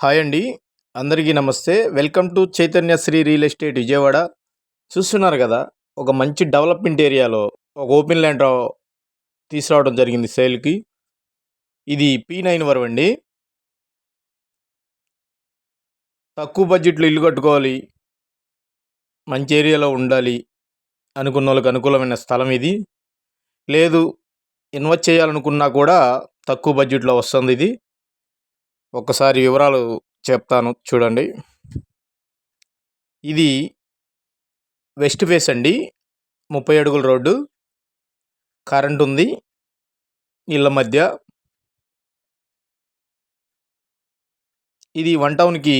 Hi అండి. అందరికీ నమస్తే. Welcome to Chaitanya Sri real estate Vijayawada. చూస్తున్నారు కదా, ఒక మంచి డెవలప్మెంట్ ఏరియాలో ఒక ఓపెన్ ల్యాండ్ తీసుకురావడం జరిగింది సేల్కి. ఇది P9 వరం అండి. తక్కువ బడ్జెట్లో ఇల్లు కట్టుకోవాలి, మంచి ఏరియాలో ఉండాలి అనుకున్న వాళ్ళకి అనుకూలమైన స్థలం ఇది. లేదు, ఇన్వెస్ట్ చేయాలనుకున్నా కూడా తక్కువ బడ్జెట్లో వస్తుంది ఇది. ఒక్కసారి వివరాలు చెప్తాను చూడండి. ఇది వెస్ట్ ఫేస్ అండి, 30 అడుగుల రోడ్డు, కరెంట్ ఉంది ఇళ్ళ మధ్య. ఇది 1 టౌన్కి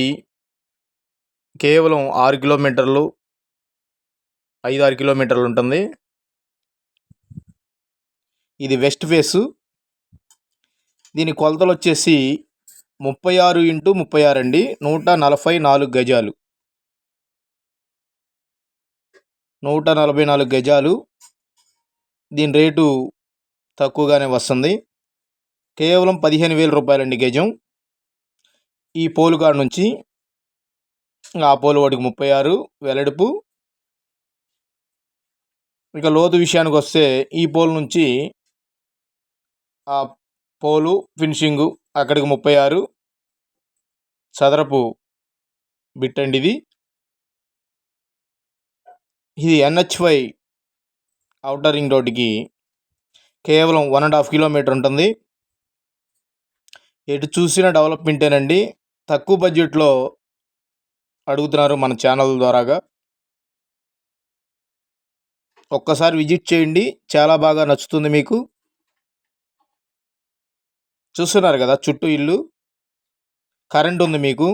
కేవలం 6 కిలోమీటర్లు, 5-6 కిలోమీటర్లు ఉంటుంది. ఇది వెస్ట్ ఫేసు. దీని కొలతలు వచ్చేసి 36x36 అండి, 144 గజాలు. 144 గజాలు. దీని రేటు తక్కువగానే వస్తుంది, కేవలం 15,000 రూపాయలండి గజం. ఈ పోలు కాడ నుంచి ఆ పోలు వాటికి 36 వెడల్పు. ఇక లోతు విషయానికి వస్తే ఈ పోల్ నుంచి ఆ పోలు ఫినిషింగు అక్కడికి 36 చదరపు బిట్ అండి ఇది. ఇది NH5 ఔటర్ రింగ్ రోడ్డుకి కేవలం 1.5 కిలోమీటర్ ఉంటుంది. ఎటు చూసిన డెవలప్మెంటేనండి. తక్కువ బడ్జెట్లో అడుగుతున్నారు మన ఛానల్ ద్వారాగా. ఒక్కసారి విజిట్ చేయండి, చాలా బాగా నచ్చుతుంది మీకు. చూస్తున్నారు కదా, చుట్టూ ఇల్లు, కరెంట్ ఉంది మీకు.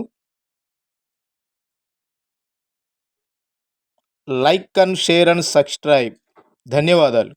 Like and share and subscribe. ధన్యవాదాలు.